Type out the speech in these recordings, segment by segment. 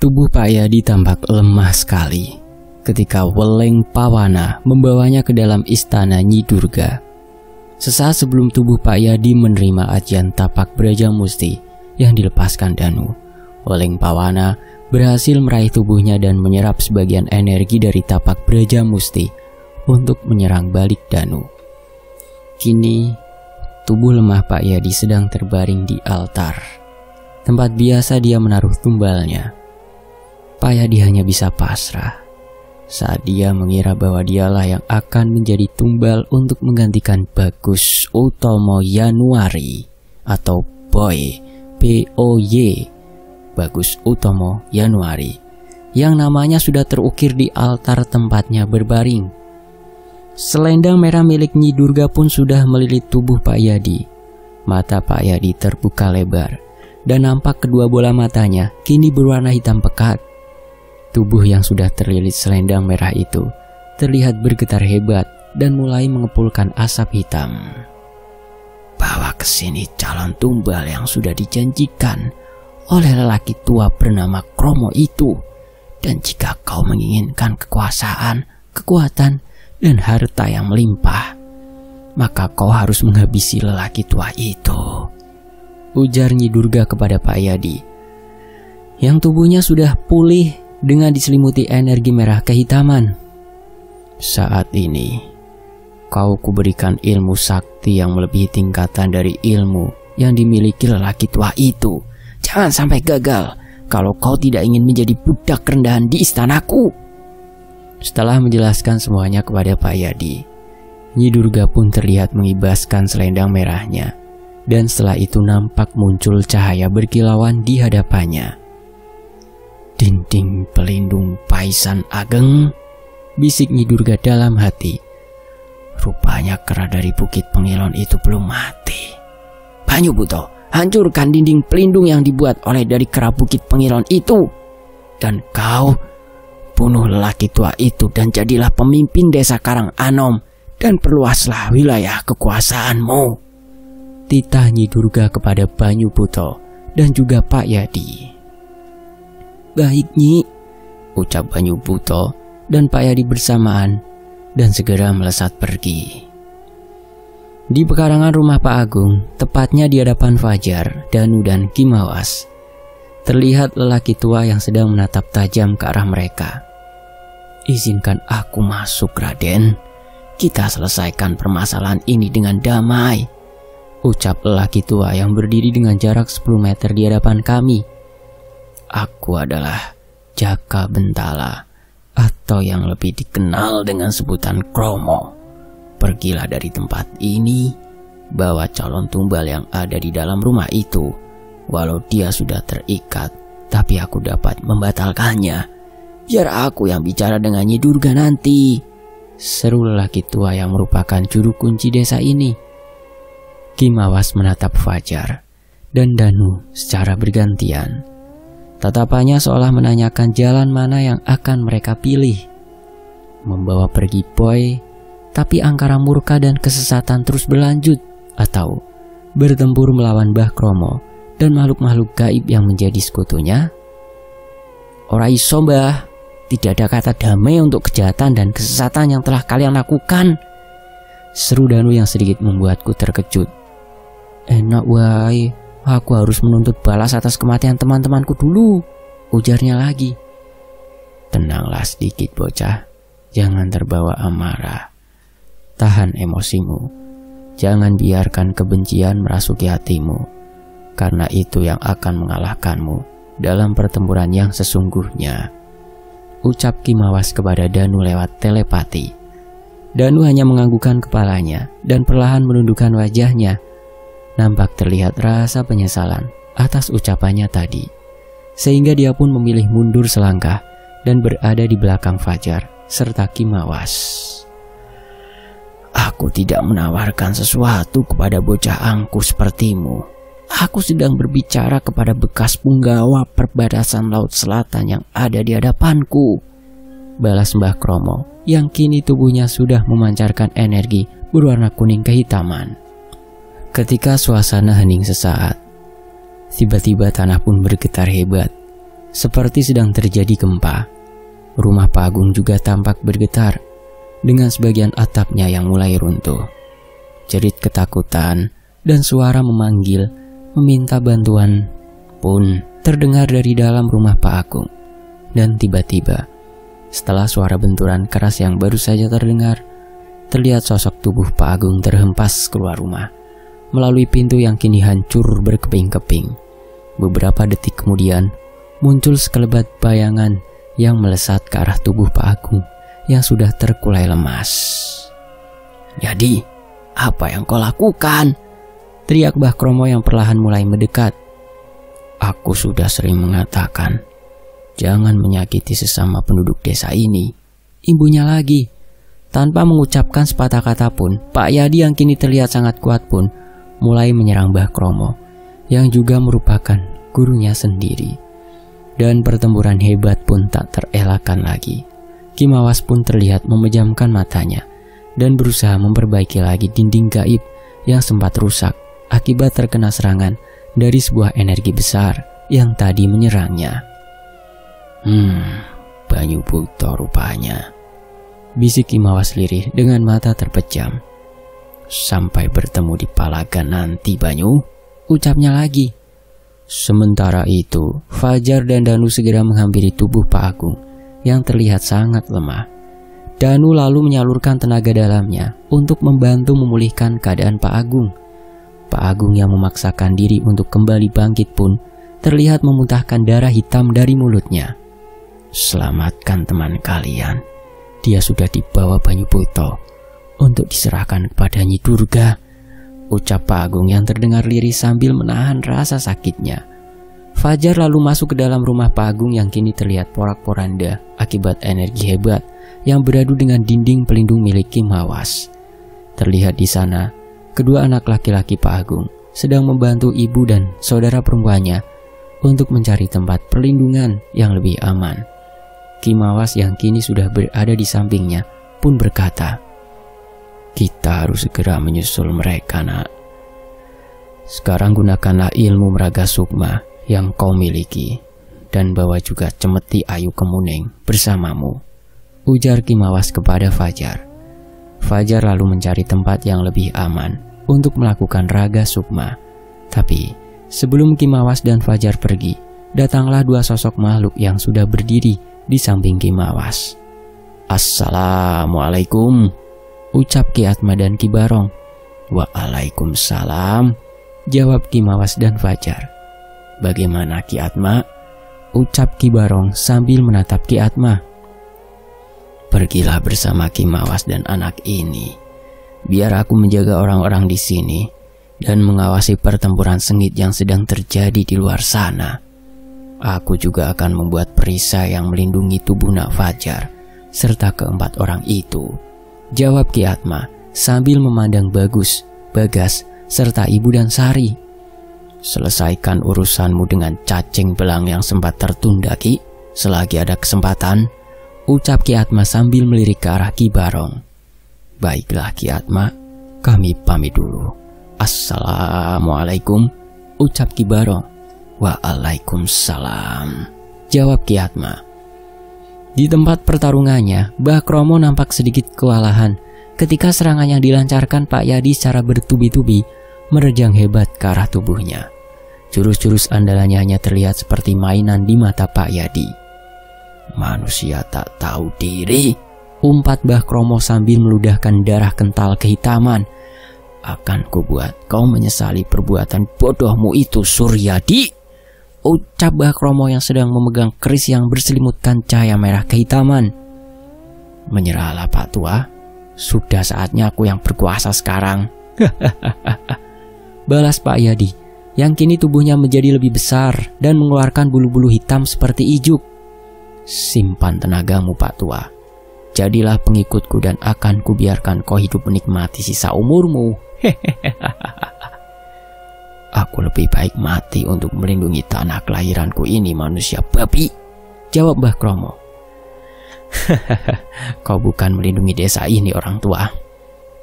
Tubuh Pak Yadi tampak lemah sekali ketika Weleng Pawana membawanya ke dalam istana Nyi Durga. Sesaat sebelum tubuh Pak Yadi menerima ajian tapak Brajamusti yang dilepaskan Danu, Weleng Pawana berhasil meraih tubuhnya dan menyerap sebagian energi dari tapak Brajamusti untuk menyerang balik Danu. Kini, tubuh lemah Pak Yadi sedang terbaring di altar, tempat biasa dia menaruh tumbalnya. Pak Yadi hanya bisa pasrah saat dia mengira bahwa dialah yang akan menjadi tumbal untuk menggantikan Bagus Utomo Yanuari atau Boy, B-O-Y, Bagus Utomo Yanuari, yang namanya sudah terukir di altar tempatnya berbaring. Selendang merah milik Nyi Durga pun sudah melilit tubuh Pak Yadi. Mata Pak Yadi terbuka lebar dan nampak kedua bola matanya kini berwarna hitam pekat. Tubuh yang sudah terlilit selendang merah itu terlihat bergetar hebat dan mulai mengepulkan asap hitam. Bawa ke sini calon tumbal yang sudah dijanjikan oleh lelaki tua bernama Kromo itu. Dan jika kau menginginkan kekuasaan, kekuatan, dan harta yang melimpah, maka kau harus menghabisi lelaki tua itu, ujar Nyi Durga kepada Pak Yadi, yang tubuhnya sudah pulih dengan diselimuti energi merah kehitaman. Saat ini, kau kuberikan ilmu sakti yang melebihi tingkatan dari ilmu yang dimiliki lelaki tua itu. Jangan sampai gagal kalau kau tidak ingin menjadi budak rendahan di istanaku. Setelah menjelaskan semuanya kepada Pak Yadi, Nyi Durga pun terlihat mengibaskan selendang merahnya, dan setelah itu nampak muncul cahaya berkilauan di hadapannya. Dinding pelindung Paisan Ageng, bisik Nyi Durga dalam hati. Rupanya kera dari Bukit Pengilon itu belum mati. Banyu Buto, hancurkan dinding pelindung yang dibuat oleh dari kera Bukit Pengilon itu. Dan kau bunuh lelaki tua itu dan jadilah pemimpin desa Karang Anom dan perluaslah wilayah kekuasaanmu, titah Nyi Durga kepada Banyu Buto dan juga Pak Yadi. Baik Nyi, ucap Banyu Buto dan Pak Yadi bersamaan dan segera melesat pergi. Di pekarangan rumah Pak Agung, tepatnya di hadapan Fajar, Danu dan Kimawas, terlihat lelaki tua yang sedang menatap tajam ke arah mereka. Izinkan aku masuk, Raden. Kita selesaikan permasalahan ini dengan damai, ucap lelaki tua yang berdiri dengan jarak 10 meter di hadapan kami. Aku adalah Jaka Bentala, atau yang lebih dikenal dengan sebutan Kromo. Pergilah dari tempat ini, bawa calon tumbal yang ada di dalam rumah itu. Walau dia sudah terikat, tapi aku dapat membatalkannya. Biar aku yang bicara dengan Nyi Durga nanti, seru lelaki tua yang merupakan juru kunci desa ini. Kimawas menatap Fajar dan Danu secara bergantian. Tatapannya seolah menanyakan jalan mana yang akan mereka pilih. Membawa pergi Boy, tapi angkara murka dan kesesatan terus berlanjut, atau bertempur melawan Mbah Kromo dan makhluk-makhluk gaib yang menjadi sekutunya. Ora iso Mbah, tidak ada kata damai untuk kejahatan dan kesesatan yang telah kalian lakukan, seru Danu yang sedikit membuatku terkejut. Enak wae, aku harus menuntut balas atas kematian teman-temanku dulu, ujarnya lagi. Tenanglah sedikit bocah, jangan terbawa amarah. Tahan emosimu, jangan biarkan kebencian merasuki hatimu, karena itu yang akan mengalahkanmu dalam pertempuran yang sesungguhnya, ucap Kimawas kepada Danu lewat telepati. Danu hanya menganggukkan kepalanya dan perlahan menundukkan wajahnya. Nampak terlihat rasa penyesalan atas ucapannya tadi, sehingga dia pun memilih mundur selangkah dan berada di belakang Fajar serta Kimawas. Aku tidak menawarkan sesuatu kepada bocah angku sepertimu. Aku sedang berbicara kepada bekas punggawa perbatasan Laut Selatan yang ada di hadapanku, balas Mbah Kromo yang kini tubuhnya sudah memancarkan energi berwarna kuning kehitaman. Ketika suasana hening sesaat, tiba-tiba tanah pun bergetar hebat seperti sedang terjadi gempa. Rumah Pak Agung juga tampak bergetar, dengan sebagian atapnya yang mulai runtuh. Jerit ketakutan dan suara memanggil, meminta bantuan pun terdengar dari dalam rumah Pak Agung. Dan tiba-tiba, setelah suara benturan keras yang baru saja terdengar, terlihat sosok tubuh Pak Agung terhempas keluar rumah melalui pintu yang kini hancur berkeping-keping. Beberapa detik kemudian, muncul sekelebat bayangan yang melesat ke arah tubuh Pak Agung yang sudah terkulai lemas. "Jadi, apa yang kau lakukan?" teriak Mbah Kromo yang perlahan mulai mendekat. "Aku sudah sering mengatakan, jangan menyakiti sesama penduduk desa ini," ibunya lagi. Tanpa mengucapkan sepatah kata pun, Pak Yadi yang kini terlihat sangat kuat pun mulai menyerang Mbah Kromo, yang juga merupakan gurunya sendiri. Dan pertempuran hebat pun tak terelakkan lagi. Ki Mawas pun terlihat memejamkan matanya dan berusaha memperbaiki lagi dinding gaib yang sempat rusak akibat terkena serangan dari sebuah energi besar yang tadi menyerangnya. Banyu Buto rupanya," bisik Ki Mawas lirih dengan mata terpejam. "Sampai bertemu di Palaga nanti, Banyu," ucapnya lagi. Sementara itu, Fajar dan Danu segera menghampiri tubuh Pak Agung yang terlihat sangat lemah. Danu lalu menyalurkan tenaga dalamnya untuk membantu memulihkan keadaan Pak Agung. Pak Agung yang memaksakan diri untuk kembali bangkit pun terlihat memuntahkan darah hitam dari mulutnya. "Selamatkan teman kalian. Dia sudah dibawa Banyu Buto untuk diserahkan kepada Nyi Durga," ucap Pak Agung yang terdengar lirih sambil menahan rasa sakitnya. Fajar lalu masuk ke dalam rumah Pak Agung yang kini terlihat porak-poranda akibat energi hebat yang beradu dengan dinding pelindung milik Ki Mawas. Terlihat di sana, kedua anak laki-laki Pak Agung sedang membantu ibu dan saudara perempuannya untuk mencari tempat perlindungan yang lebih aman. Ki Mawas yang kini sudah berada di sampingnya pun berkata, "Kita harus segera menyusul mereka, Nak. Sekarang gunakanlah ilmu meraga sukma yang kau miliki dan bawa juga Cemeti Ayu Kemuning bersamamu," ujar Ki Mawas kepada Fajar. Fajar lalu mencari tempat yang lebih aman untuk melakukan raga sukma. Tapi sebelum Ki Mawas dan Fajar pergi, datanglah dua sosok makhluk yang sudah berdiri di samping Ki Mawas. "Assalamualaikum," ucap Ki Atma dan Ki Barong. "Waalaikumsalam," jawab Ki Mawas dan Fajar. "Bagaimana Ki Atma?" ucap Ki Barong sambil menatap Ki Atma. "Pergilah bersama Ki Mawas dan anak ini. Biar aku menjaga orang-orang di sini dan mengawasi pertempuran sengit yang sedang terjadi di luar sana. Aku juga akan membuat perisai yang melindungi tubuh Nak Fajar serta keempat orang itu," jawab Ki Atma sambil memandang Bagus, Bagas, serta Ibu dan Sari. "Selesaikan urusanmu dengan cacing belang yang sempat tertunda, Ki, selagi ada kesempatan," ucap Ki Atma sambil melirik ke arah Ki Barong. "Baiklah Ki Atma, kami pamit dulu. Assalamualaikum," ucap Ki Barong. "Waalaikumsalam," jawab Ki Atma. Di tempat pertarungannya, Mbah Kromo nampak sedikit kewalahan ketika serangan yang dilancarkan Pak Yadi secara bertubi-tubi menerjang hebat ke arah tubuhnya. Jurus-jurus andalannya hanya terlihat seperti mainan di mata Pak Yadi. "Manusia tak tahu diri," umpat Mbah Kromo sambil meludahkan darah kental kehitaman. "Akan kubuat kau menyesali perbuatan bodohmu itu, Suryadi," ucap Mbah Kromo yang sedang memegang keris yang berselimutkan cahaya merah kehitaman. "Menyerahlah Pak Tua, sudah saatnya aku yang berkuasa sekarang," balas Pak Yadi yang kini tubuhnya menjadi lebih besar dan mengeluarkan bulu-bulu hitam seperti ijuk. "Simpan tenagamu Pak Tua, jadilah pengikutku dan akan kubiarkan kau hidup menikmati sisa umurmu. Aku lebih baik mati untuk melindungi tanah kelahiranku ini, manusia babi," jawab Mbah Kromo. "Kau bukan melindungi desa ini, orang tua,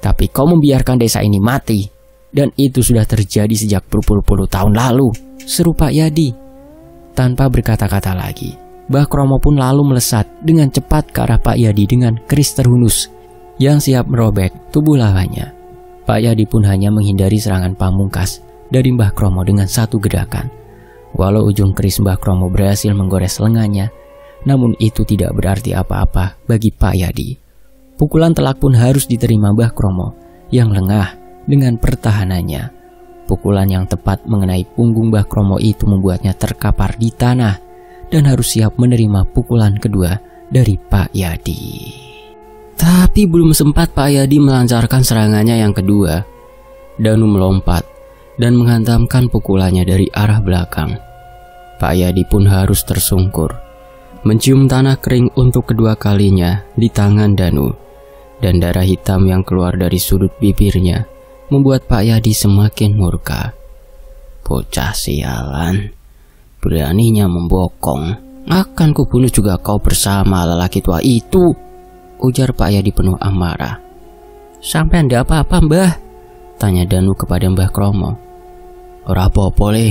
tapi kau membiarkan desa ini mati, dan itu sudah terjadi sejak berpuluh-puluh tahun lalu," seru Pak Yadi. Tanpa berkata-kata lagi, Mbah Kromo pun lalu melesat dengan cepat ke arah Pak Yadi dengan keris terhunus yang siap merobek tubuh lawannya. Pak Yadi pun hanya menghindari serangan pamungkas dari Mbah Kromo dengan satu gerakan. Walau ujung keris Mbah Kromo berhasil menggores lengannya, namun itu tidak berarti apa-apa bagi Pak Yadi. Pukulan telak pun harus diterima Mbah Kromo yang lengah dengan pertahanannya. Pukulan yang tepat mengenai punggung Mbah Kromo itu membuatnya terkapar di tanah dan harus siap menerima pukulan kedua dari Pak Yadi. Tapi belum sempat Pak Yadi melancarkan serangannya yang kedua, Danu melompat dan menghantamkan pukulannya dari arah belakang. Pak Yadi pun harus tersungkur, mencium tanah kering untuk kedua kalinya di tangan Danu, dan darah hitam yang keluar dari sudut bibirnya membuat Pak Yadi semakin murka. Bocah sialan, beraninya membokong, akan kubunuh juga kau bersama lelaki tua itu, ujar Pak Yadi penuh amarah. Sampai ndak apa-apa Mbah? Tanya Danu kepada Mbah Kromo. Ora apa-apa le,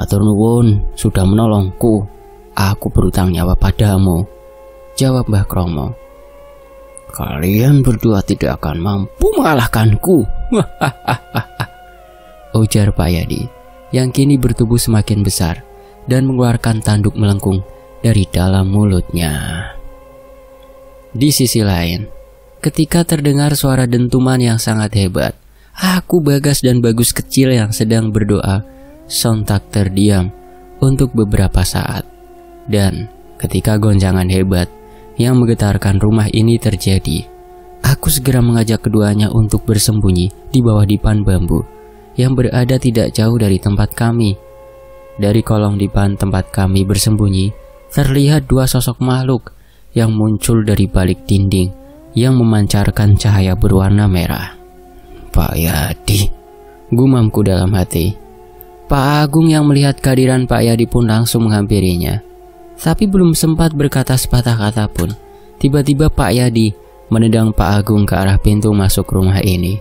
atur nuwun sudah menolongku, aku berutang nyawa padamu, jawab Mbah Kromo. Kalian berdua tidak akan mampu mengalahkanku, ujar Pak Yadi yang kini bertubuh semakin besar dan mengeluarkan tanduk melengkung dari dalam mulutnya. Di sisi lain, ketika terdengar suara dentuman yang sangat hebat, aku, Bagas, dan Bagus kecil yang sedang berdoa sontak terdiam untuk beberapa saat. Dan ketika goncangan hebat yang menggetarkan rumah ini terjadi, aku segera mengajak keduanya untuk bersembunyi di bawah dipan bambu yang berada tidak jauh dari tempat kami. Dari kolong dipan tempat kami bersembunyi, terlihat dua sosok makhluk yang muncul dari balik dinding yang memancarkan cahaya berwarna merah. Pak Yadi, gumamku dalam hati. Pak Agung yang melihat kehadiran Pak Yadi pun langsung menghampirinya. Tapi belum sempat berkata sepatah kata pun, tiba-tiba Pak Yadi menendang Pak Agung ke arah pintu masuk rumah ini.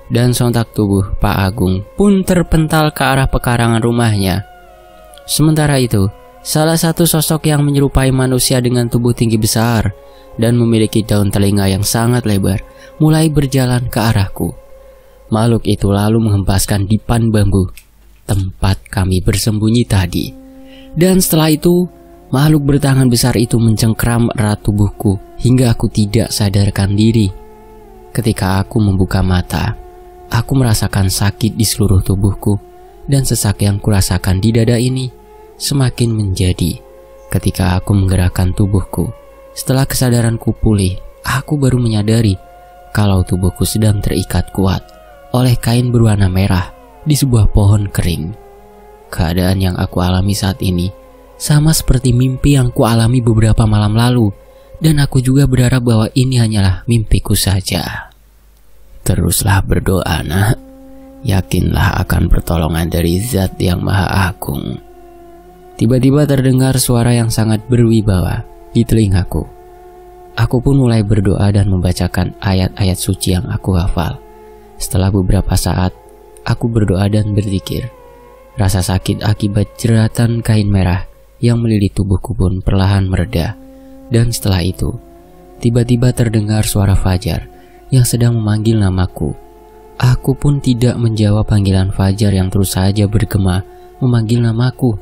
Dan sontak tubuh Pak Agung pun terpental ke arah pekarangan rumahnya. Sementara itu, salah satu sosok yang menyerupai manusia dengan tubuh tinggi besar dan memiliki daun telinga yang sangat lebar mulai berjalan ke arahku. Makhluk itu lalu menghempaskan dipan bambu tempat kami bersembunyi tadi. Dan setelah itu, makhluk bertangan besar itu mencengkram erat tubuhku hingga aku tidak sadarkan diri. Ketika aku membuka mata, aku merasakan sakit di seluruh tubuhku, dan sesak yang kurasakan di dada ini semakin menjadi ketika aku menggerakkan tubuhku. Setelah kesadaranku pulih, aku baru menyadari kalau tubuhku sedang terikat kuat oleh kain berwarna merah di sebuah pohon kering. Keadaan yang aku alami saat ini sama seperti mimpi yang kualami beberapa malam lalu, dan aku juga berharap bahwa ini hanyalah mimpiku saja. Teruslah berdoa, nak. Yakinlah akan pertolongan dari Zat yang Maha Agung. Tiba-tiba terdengar suara yang sangat berwibawa di telingaku. Aku pun mulai berdoa dan membacakan ayat-ayat suci yang aku hafal. Setelah beberapa saat, aku berdoa dan berzikir. Rasa sakit akibat jeratan kain merah yang melilit tubuhku pun perlahan mereda. Dan setelah itu, tiba-tiba terdengar suara Fajar yang sedang memanggil namaku. Aku pun tidak menjawab panggilan Fajar yang terus saja bergema memanggil namaku.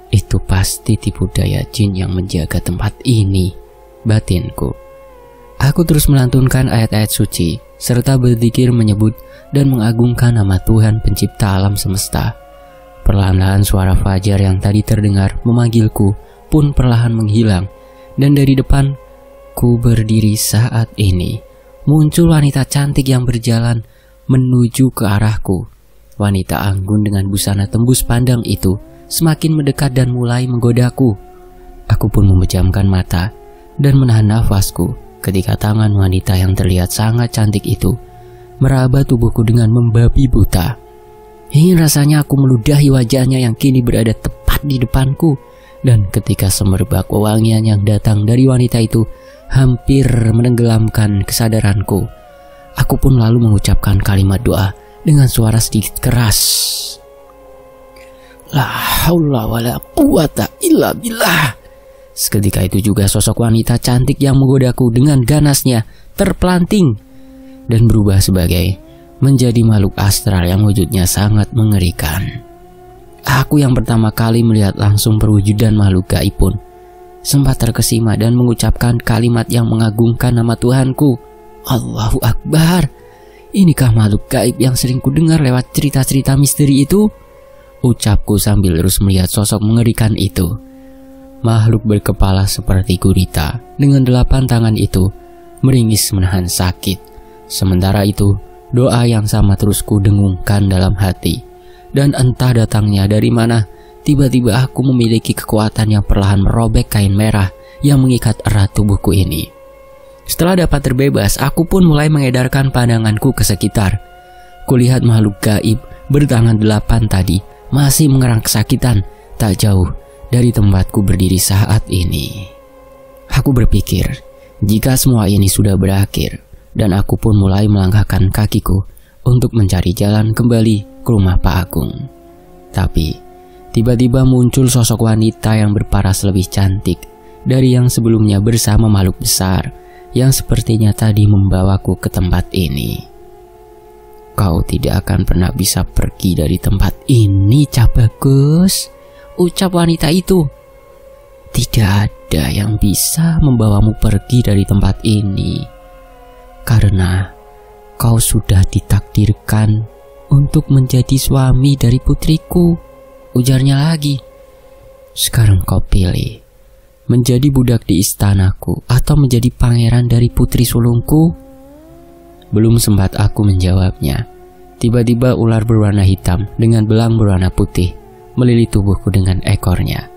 Itu pasti tipu daya jin yang menjaga tempat ini, batinku. Aku terus melantunkan ayat-ayat suci serta berzikir menyebut dan mengagungkan nama Tuhan pencipta alam semesta. Perlahan-lahan suara Fajar yang tadi terdengar memanggilku pun perlahan menghilang, dan dari depan ku berdiri saat ini muncul wanita cantik yang berjalan menuju ke arahku. Wanita anggun dengan busana tembus pandang itu semakin mendekat dan mulai menggodaku. Aku pun memejamkan mata dan menahan nafasku ketika tangan wanita yang terlihat sangat cantik itu meraba tubuhku dengan membabi buta. Ingin rasanya aku meludahi wajahnya yang kini berada tepat di depanku. Dan ketika semerbak wewangian yang datang dari wanita itu hampir menenggelamkan kesadaranku, aku pun lalu mengucapkan kalimat doa dengan suara sedikit keras. La haula wala quwata illa billah. Seketika itu juga sosok wanita cantik yang menggodaku dengan ganasnya terpelanting dan berubah sebagai menjadi makhluk astral yang wujudnya sangat mengerikan. Aku yang pertama kali melihat langsung perwujudan makhluk gaib pun sempat terkesima dan mengucapkan kalimat yang mengagungkan nama Tuhanku. Allahu Akbar. Inikah makhluk gaib yang sering kudengar lewat cerita-cerita misteri itu? Ucapku sambil terus melihat sosok mengerikan itu. Makhluk berkepala seperti gurita dengan 8 tangan itu meringis menahan sakit. Sementara itu, doa yang sama terus kudengungkan dalam hati. Dan entah datangnya dari mana, tiba-tiba aku memiliki kekuatan yang perlahan merobek kain merah yang mengikat erat tubuhku ini. Setelah dapat terbebas, aku pun mulai mengedarkan pandanganku ke sekitar. Kulihat makhluk gaib bertangan 8 tadi masih mengerang kesakitan tak jauh dari tempatku berdiri saat ini. Aku berpikir, jika semua ini sudah berakhir, dan aku pun mulai melangkahkan kakiku untuk mencari jalan kembali ke rumah Pak Agung. Tapi, tiba-tiba muncul sosok wanita yang berparas lebih cantik dari yang sebelumnya bersama makhluk besar yang sepertinya tadi membawaku ke tempat ini. Kau tidak akan pernah bisa pergi dari tempat ini, Cak Bagus, ucap wanita itu. Tidak ada yang bisa membawamu pergi dari tempat ini, karena kau sudah ditakdirkan untuk menjadi suami dari putriku, ujarnya lagi. Sekarang kau pilih, menjadi budak di istanaku atau menjadi pangeran dari putri sulungku. Belum sempat aku menjawabnya, tiba-tiba ular berwarna hitam dengan belang berwarna putih melilit tubuhku dengan ekornya.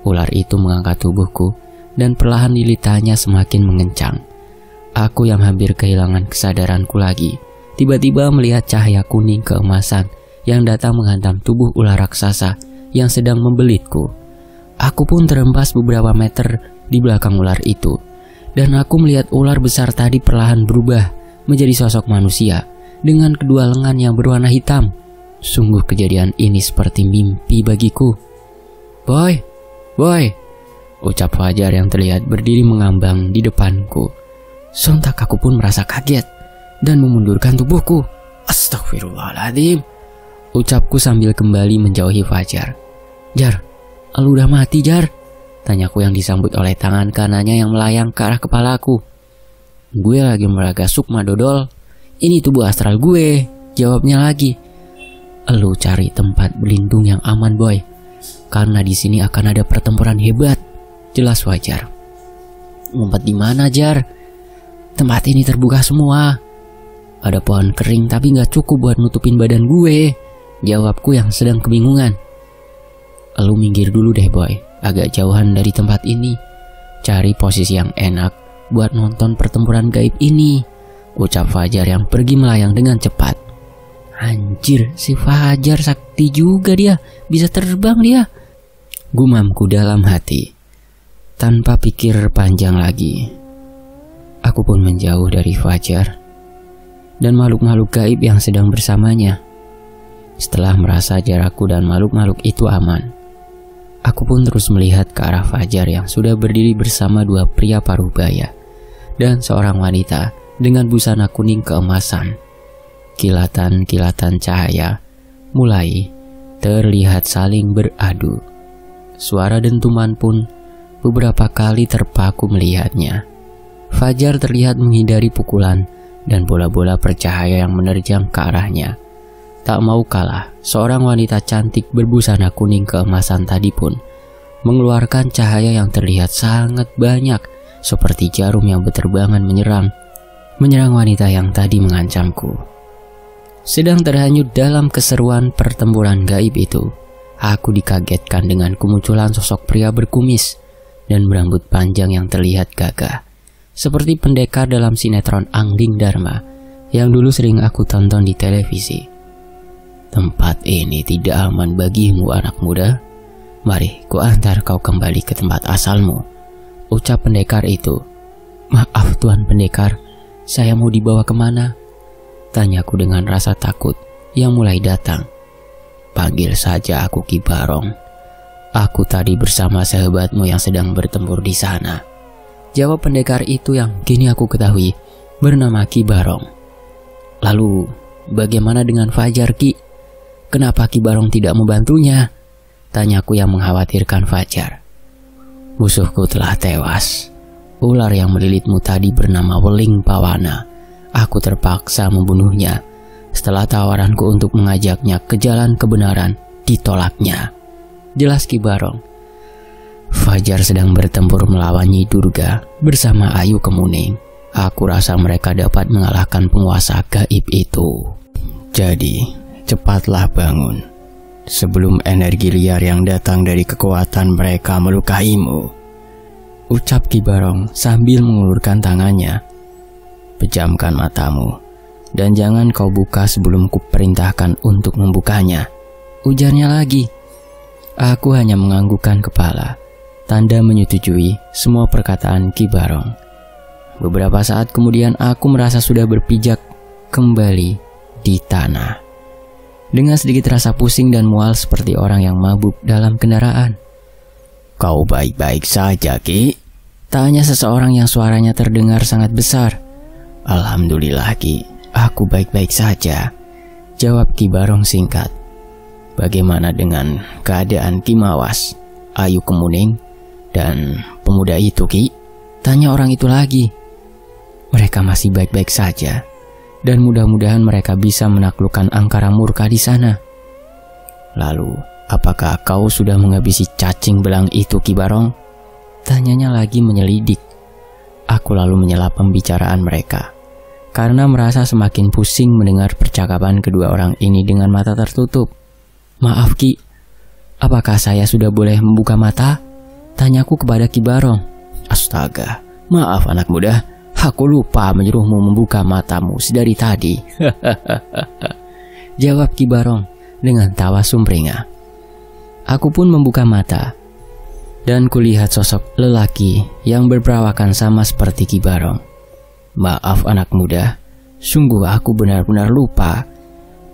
Ular itu mengangkat tubuhku dan perlahan lilitannya semakin mengencang. Aku yang hampir kehilangan kesadaranku lagi, tiba-tiba melihat cahaya kuning keemasan yang datang menghantam tubuh ular raksasa yang sedang membelitku. Aku pun terhempas beberapa meter di belakang ular itu, dan aku melihat ular besar tadi perlahan berubah menjadi sosok manusia dengan kedua lengan yang berwarna hitam. Sungguh kejadian ini seperti mimpi bagiku. Boy, ucap Fajar yang terlihat berdiri mengambang di depanku. Sontak aku pun merasa kaget dan memundurkan tubuhku. Astagfirullahaladzim, ucapku sambil kembali menjauhi Fajar. Jar, lu udah mati, Jar? Tanyaku yang disambut oleh tangan kanannya yang melayang ke arah kepalaku. Gue lagi meraga sukma dodol. Ini tubuh astral gue, jawabnya lagi. Lu cari tempat berlindung yang aman, Boy, karena di sini akan ada pertempuran hebat, jelas Fajar. Ngumpet di mana, Jar? Tempat ini terbuka semua. Ada pohon kering tapi gak cukup buat nutupin badan gue, jawabku yang sedang kebingungan. Lu minggir dulu deh, Boy, agak jauhan dari tempat ini. Cari posisi yang enak buat nonton pertempuran gaib ini, ucap Fajar yang pergi melayang dengan cepat. Anjir, si Fajar sakti juga dia, bisa terbang dia, gumamku dalam hati. Tanpa pikir panjang lagi, aku pun menjauh dari Fajar dan makhluk-makhluk gaib yang sedang bersamanya. Setelah merasa jarakku dan makhluk-makhluk itu aman, aku pun terus melihat ke arah Fajar yang sudah berdiri bersama 2 pria parubaya dan seorang wanita dengan busana kuning keemasan. Kilatan-kilatan cahaya mulai terlihat saling beradu. Suara dentuman pun beberapa kali terpaku melihatnya. Fajar terlihat menghindari pukulan dan bola-bola bercahaya yang menerjang ke arahnya. Tak mau kalah, seorang wanita cantik berbusana kuning keemasan tadi pun mengeluarkan cahaya yang terlihat sangat banyak, seperti jarum yang berterbangan menyerang wanita yang tadi mengancamku. Sedang terhanyut dalam keseruan pertempuran gaib itu, aku dikagetkan dengan kemunculan sosok pria berkumis dan berambut panjang yang terlihat gagah, seperti pendekar dalam sinetron Angling Dharma yang dulu sering aku tonton di televisi. Tempat ini tidak aman bagimu, anak muda. Mari, ku antar kau kembali ke tempat asalmu, ucap pendekar itu. Maaf Tuan Pendekar, saya mau dibawa kemana? Tanyaku dengan rasa takut yang mulai datang. Panggil saja aku Ki Barong. Aku tadi bersama sahabatmu yang sedang bertempur di sana. Jawab pendekar itu yang kini aku ketahui bernama Ki Barong. Lalu, bagaimana dengan Fajar, Ki? Kenapa Ki Barong tidak membantunya? Tanyaku yang mengkhawatirkan Fajar. Musuhku telah tewas. Ular yang melilitmu tadi bernama Weling Pawana. Aku terpaksa membunuhnya. Setelah tawaranku untuk mengajaknya ke jalan kebenaran ditolaknya. Jelas Ki Barong. Fajar sedang bertempur melawan Nyi Durga bersama Ayu Kemuning. Aku rasa mereka dapat mengalahkan penguasa gaib itu. Jadi, cepatlah bangun sebelum energi liar yang datang dari kekuatan mereka melukaimu. Ucap Ki Barong sambil mengulurkan tangannya. Pejamkan matamu dan jangan kau buka sebelum kuperintahkan untuk membukanya. Ujarnya lagi. Aku hanya menganggukkan kepala, tanda menyetujui semua perkataan Ki Barong. Beberapa saat kemudian aku merasa sudah berpijak kembali di tanah. Dengan sedikit rasa pusing dan mual seperti orang yang mabuk dalam kendaraan. Kau baik-baik saja, Ki? Tanya seseorang yang suaranya terdengar sangat besar. Alhamdulillah, Ki, aku baik-baik saja, jawab Ki Barong singkat. Bagaimana dengan keadaan Ki Mawas, Ayu Kemuning, dan pemuda itu, Ki? Tanya orang itu lagi. Mereka masih baik-baik saja, dan mudah-mudahan mereka bisa menaklukkan angkara murka di sana. Lalu, apakah kau sudah menghabisi cacing belang itu, Ki Barong? Tanyanya lagi menyelidik. Aku lalu menyela pembicaraan mereka, karena merasa semakin pusing mendengar percakapan kedua orang ini dengan mata tertutup. Maaf, Ki, apakah saya sudah boleh membuka mata? Tanyaku kepada Ki Barong. Astaga, maaf anak muda, aku lupa menyuruhmu membuka matamu sedari tadi. Jawab Ki Barong dengan tawa sumringah. Aku pun membuka mata, dan kulihat sosok lelaki yang berperawakan sama seperti Ki Barong. Maaf anak muda, sungguh aku benar-benar lupa,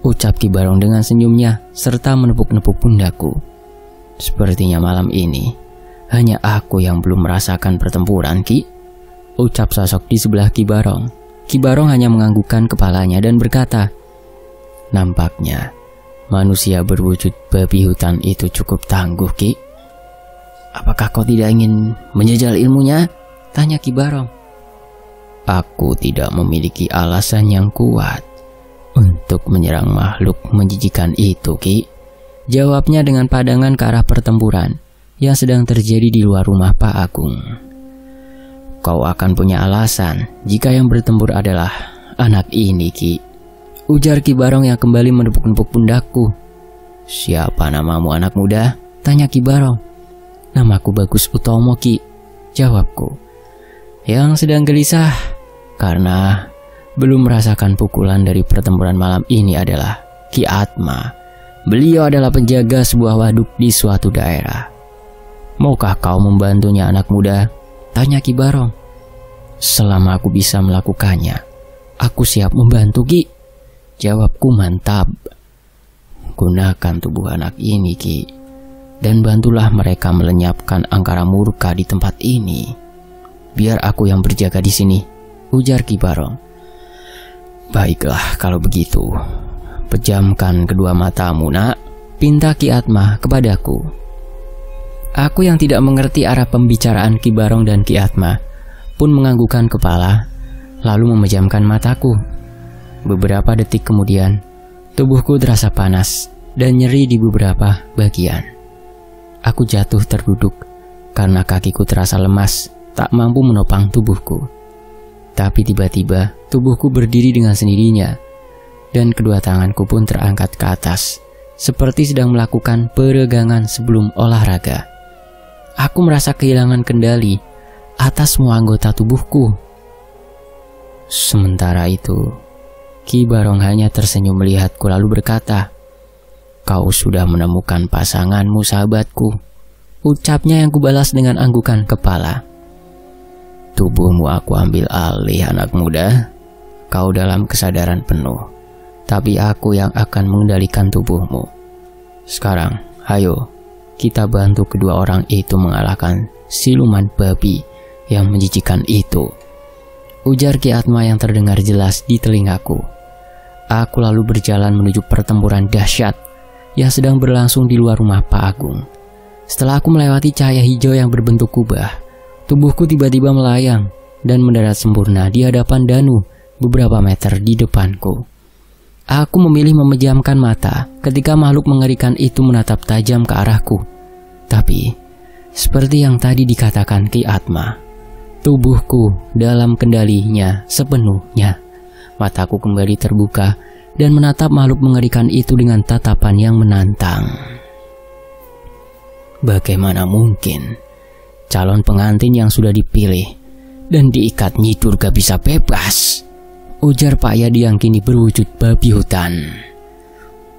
ucap Ki Barong dengan senyumnya serta menepuk-nepuk pundakku. Sepertinya malam ini hanya aku yang belum merasakan pertempuran, Ki, ucap sosok di sebelah Ki Barong. Ki Barong hanya menganggukkan kepalanya dan berkata, nampaknya manusia berwujud babi hutan itu cukup tangguh, Ki. Apakah kau tidak ingin menjajal ilmunya? Tanya Ki Barong. Aku tidak memiliki alasan yang kuat untuk menyerang makhluk menjijikan itu, Ki. Jawabnya dengan pandangan ke arah pertempuran yang sedang terjadi di luar rumah Pak Agung. Kau akan punya alasan jika yang bertempur adalah anak ini, Ki, ujar Ki Barong yang kembali menepuk-nepuk pundakku. Siapa namamu anak muda? Tanya Ki Barong. Namaku Bagus Utomo, Ki, jawabku, yang sedang gelisah karena belum merasakan pukulan dari pertempuran malam ini adalah Ki Atma. Beliau adalah penjaga sebuah waduk di suatu daerah. Maukah kau membantunya anak muda? Tanya Ki Barong. Selama aku bisa melakukannya, aku siap membantu, Ki, jawabku mantap. Gunakan tubuh anak ini, Ki, dan bantulah mereka melenyapkan angkara murka di tempat ini. Biar aku yang berjaga di sini, ujar Ki Barong. Baiklah kalau begitu, pejamkan kedua matamu, nak, pinta Ki Atma kepadaku. Aku yang tidak mengerti arah pembicaraan Ki Barong dan Ki Atma pun menganggukkan kepala, lalu memejamkan mataku. Beberapa detik kemudian, tubuhku terasa panas dan nyeri di beberapa bagian. Aku jatuh terduduk karena kakiku terasa lemas, tak mampu menopang tubuhku. Tapi tiba-tiba tubuhku berdiri dengan sendirinya, dan kedua tanganku pun terangkat ke atas, seperti sedang melakukan peregangan sebelum olahraga. Aku merasa kehilangan kendali atas semua anggota tubuhku. Sementara itu, Ki Barong hanya tersenyum melihatku lalu berkata, "Kau sudah menemukan pasanganmu, sahabatku," ucapnya yang kubalas dengan anggukan kepala. "Tubuhmu aku ambil alih, anak muda. Kau dalam kesadaran penuh, tapi aku yang akan mengendalikan tubuhmu. Sekarang, ayo kita bantu kedua orang itu mengalahkan siluman babi yang menjijikan itu, ujar Ki Atma yang terdengar jelas di telingaku. Aku lalu berjalan menuju pertempuran dahsyat yang sedang berlangsung di luar rumah Pak Agung. Setelah aku melewati cahaya hijau yang berbentuk kubah, tubuhku tiba-tiba melayang dan mendarat sempurna di hadapan Danu beberapa meter di depanku. Aku memilih memejamkan mata ketika makhluk mengerikan itu menatap tajam ke arahku. Tapi, seperti yang tadi dikatakan Ki Atma, tubuhku dalam kendalinya sepenuhnya. Mataku kembali terbuka dan menatap makhluk mengerikan itu dengan tatapan yang menantang. Bagaimana mungkin calon pengantin yang sudah dipilih dan diikat Nyi Durga bisa bebas? Ujar Pak Yadi yang kini berwujud babi hutan.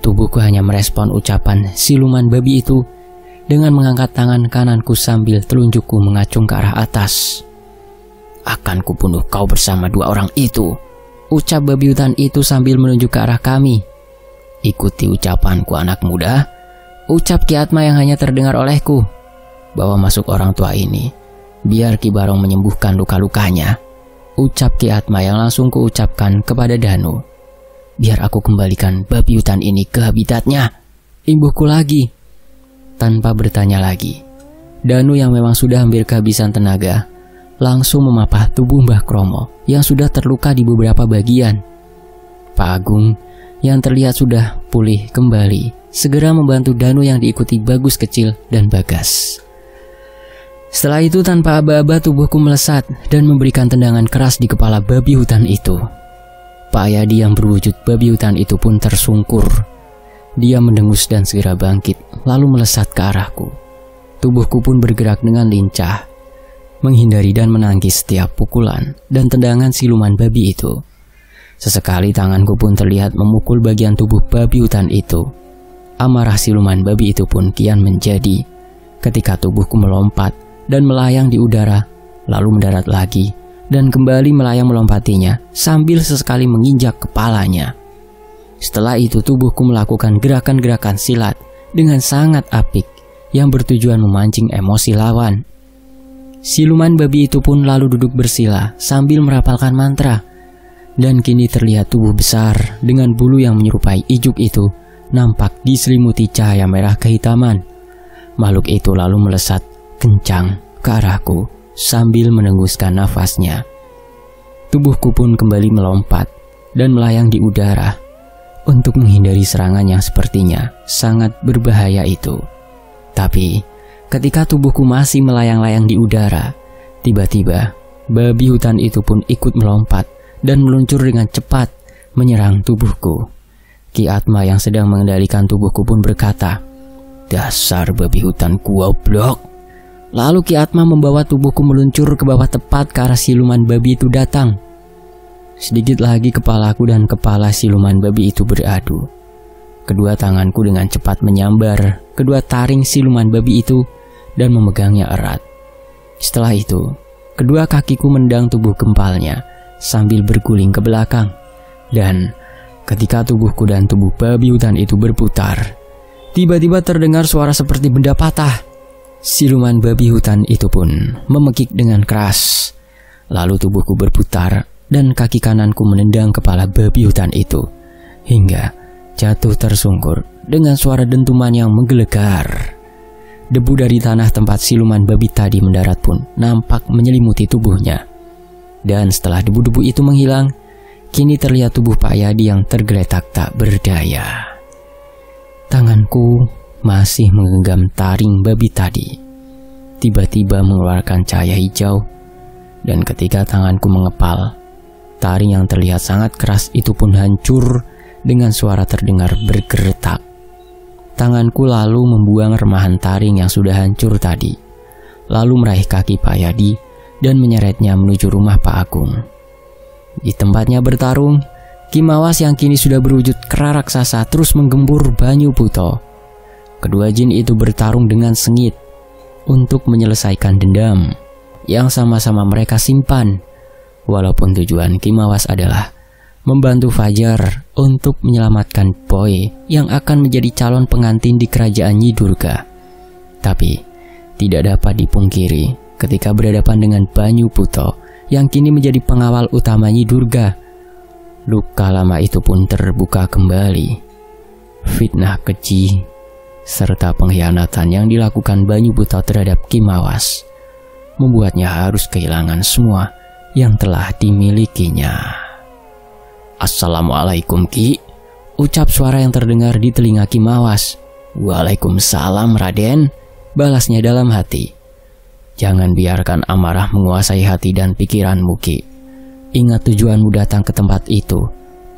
Tubuhku hanya merespon ucapan siluman babi itu dengan mengangkat tangan kananku sambil telunjukku mengacung ke arah atas. Akan kubunuh kau bersama dua orang itu, ucap babi hutan itu sambil menunjuk ke arah kami. Ikuti ucapanku anak muda, ucap Ki Atma yang hanya terdengar olehku. Bawa masuk orang tua ini, biar Ki Barong menyembuhkan luka-lukanya, ucap Ki Atma yang langsung kuucapkan kepada Danu. Biar aku kembalikan babi hutan ini ke habitatnya, imbuhku lagi. Tanpa bertanya lagi, Danu yang memang sudah hampir kehabisan tenaga langsung memapah tubuh Mbah Kromo yang sudah terluka di beberapa bagian. Pak Agung yang terlihat sudah pulih kembali segera membantu Danu yang diikuti Bagus Kecil dan Bagas. Setelah itu tanpa aba-aba tubuhku melesat dan memberikan tendangan keras di kepala babi hutan itu. Pak Yadi yang berwujud babi hutan itu pun tersungkur. Dia mendengus dan segera bangkit lalu melesat ke arahku. Tubuhku pun bergerak dengan lincah, menghindari dan menangkis setiap pukulan dan tendangan siluman babi itu. Sesekali tanganku pun terlihat memukul bagian tubuh babi hutan itu. Amarah siluman babi itu pun kian menjadi ketika tubuhku melompat dan melayang di udara, lalu mendarat lagi dan kembali melayang melompatinya sambil sesekali menginjak kepalanya. Setelah itu tubuhku melakukan gerakan-gerakan silat dengan sangat apik yang bertujuan memancing emosi lawan. Siluman babi itu pun lalu duduk bersila sambil merapalkan mantra. Dan kini terlihat tubuh besar dengan bulu yang menyerupai ijuk itu nampak diselimuti cahaya merah kehitaman. Makhluk itu lalu melesat kencang ke arahku sambil menembuskan nafasnya. Tubuhku pun kembali melompat dan melayang di udara untuk menghindari serangan yang sepertinya sangat berbahaya itu. Tapi ketika tubuhku masih melayang-layang di udara, tiba-tiba babi hutan itu pun ikut melompat dan meluncur dengan cepat menyerang tubuhku. Ki Atma yang sedang mengendalikan tubuhku pun berkata, "Dasar babi hutan goblok." Lalu Ki Atma membawa tubuhku meluncur ke bawah tepat ke arah siluman babi itu datang. Sedikit lagi kepalaku dan kepala siluman babi itu beradu. Kedua tanganku dengan cepat menyambar kedua taring siluman babi itu dan memegangnya erat. Setelah itu, kedua kakiku mendang tubuh gempalnya sambil berguling ke belakang. Dan ketika tubuhku dan tubuh babi hutan itu berputar, tiba-tiba terdengar suara seperti benda patah. Siluman babi hutan itu pun memekik dengan keras. Lalu tubuhku berputar dan kaki kananku menendang kepala babi hutan itu hingga jatuh tersungkur dengan suara dentuman yang menggelegar. Debu dari tanah tempat siluman babi tadi mendarat pun nampak menyelimuti tubuhnya. Dan setelah debu-debu itu menghilang, kini terlihat tubuh Pak Yadi yang tergeletak tak berdaya. Tanganku masih menggenggam taring babi tadi. Tiba-tiba mengeluarkan cahaya hijau, dan ketika tanganku mengepal, taring yang terlihat sangat keras itu pun hancur dengan suara terdengar bergeretak. Tanganku lalu membuang remahan taring yang sudah hancur tadi, lalu meraih kaki Pak Yadi dan menyeretnya menuju rumah Pak Agung. Di tempatnya bertarung, Ki Mawas yang kini sudah berwujud kera raksasa terus menggembur Banyu Buto. Kedua jin itu bertarung dengan sengit untuk menyelesaikan dendam yang sama-sama mereka simpan, walaupun tujuan Ki Mawas adalah membantu Fajar untuk menyelamatkan Boy yang akan menjadi calon pengantin di kerajaan Nyi Durga. Tapi tidak dapat dipungkiri ketika berhadapan dengan Banyu Buto yang kini menjadi pengawal utama Nyi Durga, luka lama itu pun terbuka kembali. Fitnah keji serta pengkhianatan yang dilakukan Banyu Buto terhadap Kimawas membuatnya harus kehilangan semua yang telah dimilikinya. "Assalamualaikum Ki," ucap suara yang terdengar di telinga Kimawas. "Waalaikumsalam Raden," balasnya dalam hati. "Jangan biarkan amarah menguasai hati dan pikiranmu Ki. Ingat tujuanmu datang ke tempat itu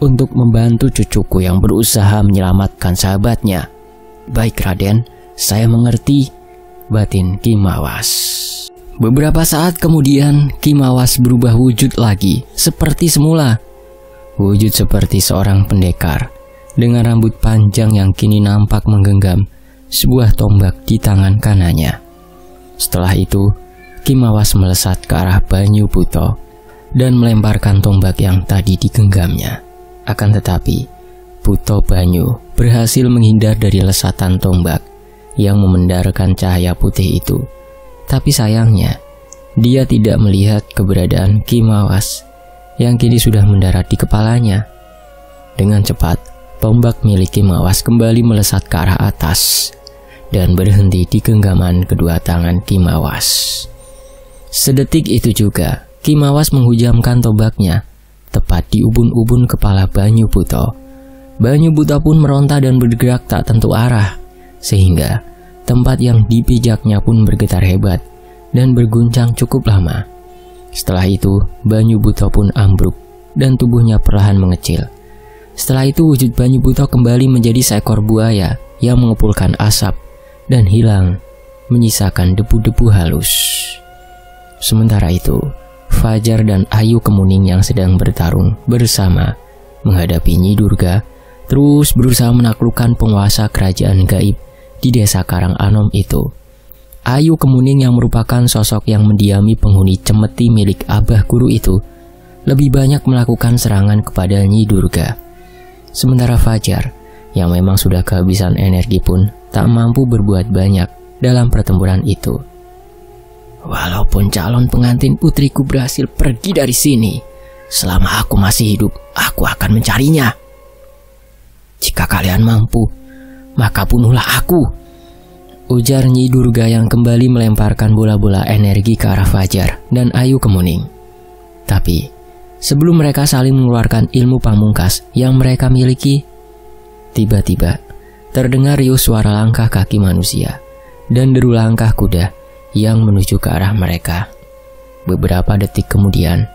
untuk membantu cucuku yang berusaha menyelamatkan sahabatnya." "Baik Raden, saya mengerti," batin Kimawas. Beberapa saat kemudian Kimawas berubah wujud lagi seperti semula. Wujud seperti seorang pendekar dengan rambut panjang yang kini nampak menggenggam sebuah tombak di tangan kanannya. Setelah itu, Kimawas melesat ke arah Banyu Buto dan melemparkan tombak yang tadi digenggamnya. Akan tetapi, Buto Banyu berhasil menghindar dari lesatan tombak yang memendarkan cahaya putih itu. Tapi sayangnya, dia tidak melihat keberadaan Kimawas yang kini sudah mendarat di kepalanya. Dengan cepat, tombak milik Kimawas kembali melesat ke arah atas dan berhenti di genggaman kedua tangan Kimawas. Sedetik itu juga, Kimawas menghujamkan tombaknya tepat di ubun-ubun kepala Banyu Buto. Banyu Buto pun meronta dan bergerak tak tentu arah, sehingga tempat yang dipijaknya pun bergetar hebat dan berguncang cukup lama. Setelah itu, Banyu Buto pun ambruk dan tubuhnya perlahan mengecil. Setelah itu, wujud Banyu Buto kembali menjadi seekor buaya yang mengepulkan asap dan hilang, menyisakan debu-debu halus. Sementara itu, Fajar dan Ayu Kemuning yang sedang bertarung bersama menghadapi Nyi Durga terus berusaha menaklukkan penguasa kerajaan gaib di desa Karang Anom itu. Ayu Kemuning yang merupakan sosok yang mendiami penghuni cemeti milik Abah Guru itu lebih banyak melakukan serangan kepada Nyi Durga. Sementara Fajar yang memang sudah kehabisan energi pun tak mampu berbuat banyak dalam pertempuran itu. "Walaupun calon pengantin putriku berhasil pergi dari sini, selama aku masih hidup, aku akan mencarinya. Jika kalian mampu, maka bunuhlah aku," ujar Nyi Durga yang kembali melemparkan bola-bola energi ke arah Fajar dan Ayu Kemuning. Tapi, sebelum mereka saling mengeluarkan ilmu pamungkas yang mereka miliki, tiba-tiba terdengar riuh suara langkah kaki manusia dan deru langkah kuda yang menuju ke arah mereka. Beberapa detik kemudian,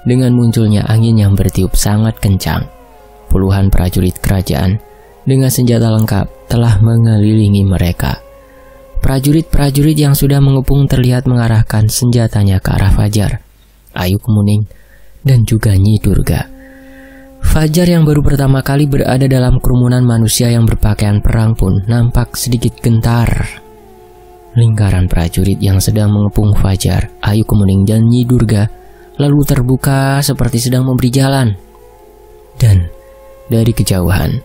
dengan munculnya angin yang bertiup sangat kencang, puluhan prajurit kerajaan dengan senjata lengkap telah mengelilingi mereka. Prajurit-prajurit yang sudah mengepung terlihat mengarahkan senjatanya ke arah Fajar, Ayu Kemuning, dan juga Nyi Durga. Fajar yang baru pertama kali berada dalam kerumunan manusia yang berpakaian perang pun nampak sedikit gentar. Lingkaran prajurit yang sedang mengepung Fajar, Ayu Kemuning, dan Nyi Durga lalu terbuka seperti sedang memberi jalan. Dan dari kejauhan,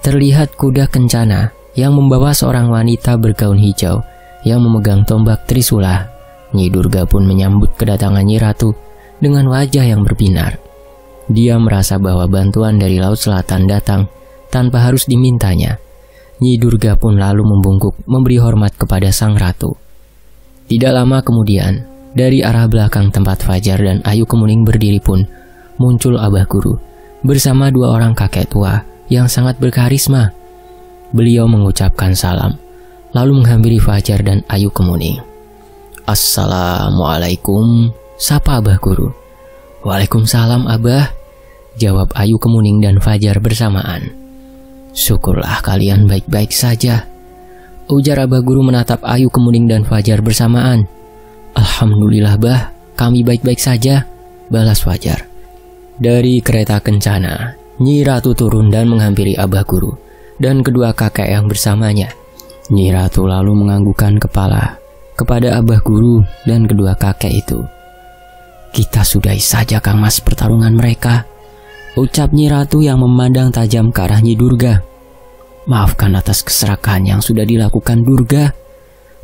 terlihat kuda kencana yang membawa seorang wanita bergaun hijau yang memegang tombak trisula. Nyi Durga pun menyambut kedatangan Nyi Ratu dengan wajah yang berbinar. Dia merasa bahwa bantuan dari Laut Selatan datang tanpa harus dimintanya. Nyi Durga pun lalu membungkuk memberi hormat kepada sang ratu. Tidak lama kemudian, dari arah belakang tempat Fajar dan Ayu Kemuning berdiri pun muncul Abah Guru bersama dua orang kakek tua yang sangat berkarisma. Beliau mengucapkan salam, lalu menghampiri Fajar dan Ayu Kemuning. "Assalamualaikum," sapa Abah Guru. "Waalaikumsalam Abah," jawab Ayu Kemuning dan Fajar bersamaan. "Syukurlah kalian baik-baik saja," ujar Abah Guru menatap Ayu Kemuning dan Fajar bersamaan. "Alhamdulillah Bah, kami baik-baik saja," balas Fajar. Dari kereta kencana, Nyi Ratu turun dan menghampiri Abah Guru dan kedua kakek yang bersamanya. Nyi Ratu lalu menganggukkan kepala kepada Abah Guru dan kedua kakek itu. "Kita sudahi saja Kang Mas pertarungan mereka. ucap Nyi Ratu yang memandang tajam ke arah Nyi Durga. Maafkan atas keserakahan yang sudah dilakukan Durga.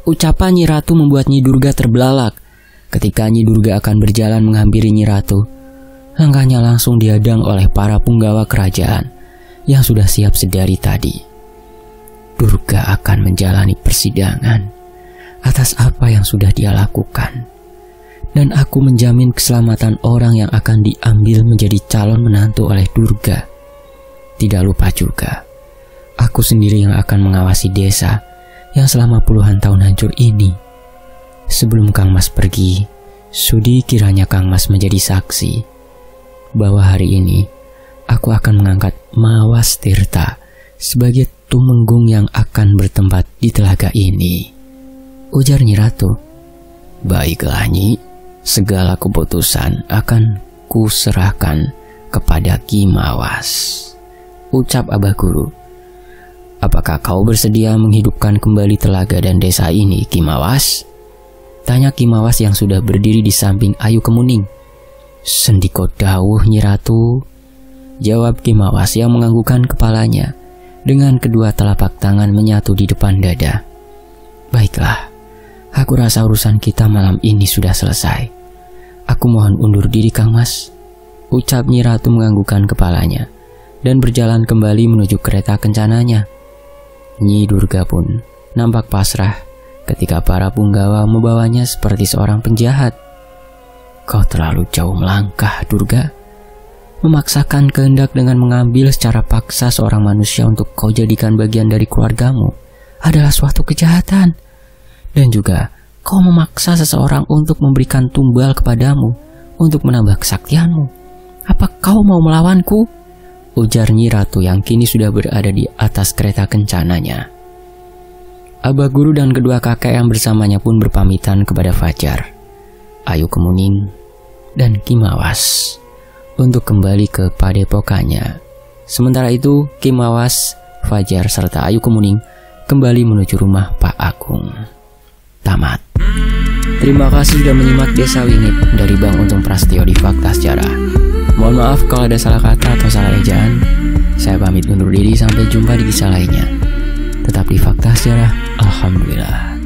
Ucapan Nyi Ratu membuat Nyi Durga terbelalak. Ketika Nyi Durga akan berjalan menghampiri Nyi Ratu, langkahnya langsung dihadang oleh para punggawa kerajaan yang sudah siap sedari tadi. Durga akan menjalani persidangan atas apa yang sudah dia lakukan. Dan aku menjamin keselamatan orang yang akan diambil menjadi calon menantu oleh Durga. Tidak lupa juga, aku sendiri yang akan mengawasi desa yang selama puluhan tahun hancur ini. Sebelum Kang Mas pergi, sudi kiranya Kang Mas menjadi saksi bahwa hari ini aku akan mengangkat Mawas Tirta sebagai tumenggung yang akan bertempat di telaga ini, ujar Nyi Ratu. Baiklah Nyi, segala keputusan akan kuserahkan kepada Ki Mawas, ucap Abah Guru. Apakah kau bersedia menghidupkan kembali telaga dan desa ini, Ki Mawas? Tanya Ki Mawas yang sudah berdiri di samping Ayu Kemuning. Sendiko dawuh Nyi Ratu, jawab Ki Mawas yang menganggukkan kepalanya dengan kedua telapak tangan menyatu di depan dada. Baiklah, aku rasa urusan kita malam ini sudah selesai. Aku mohon undur diri Kang Mas, ucap Nyi Ratu menganggukkan kepalanya dan berjalan kembali menuju kereta kencananya. Nyi Durga pun nampak pasrah ketika para punggawa membawanya seperti seorang penjahat. Kau terlalu jauh melangkah, Durga. Memaksakan kehendak dengan mengambil secara paksa seorang manusia untuk kau jadikan bagian dari keluargamu adalah suatu kejahatan. Dan juga kau memaksa seseorang untuk memberikan tumbal kepadamu untuk menambah kesaktianmu. Apa kau mau melawanku? Ujar Nyi Ratu yang kini sudah berada di atas kereta kencananya. Abah Guru dan kedua kakek yang bersamanya pun berpamitan kepada Fajar, Ayu Kemuning, dan Ki Mawas untuk kembali ke padepokannya. Sementara itu, Ki Mawas, Fajar, serta Ayu Kemuning kembali menuju rumah Pak Agung. Tamat. Terima kasih sudah menyimak Desa Wingit dari Bang Untung Prasetyo di Fakta Sejarah. Mohon maaf kalau ada salah kata atau salah ejaan. Saya pamit undur diri, sampai jumpa di kisah lainnya. Tetap di Fakta Sejarah. Alhamdulillah.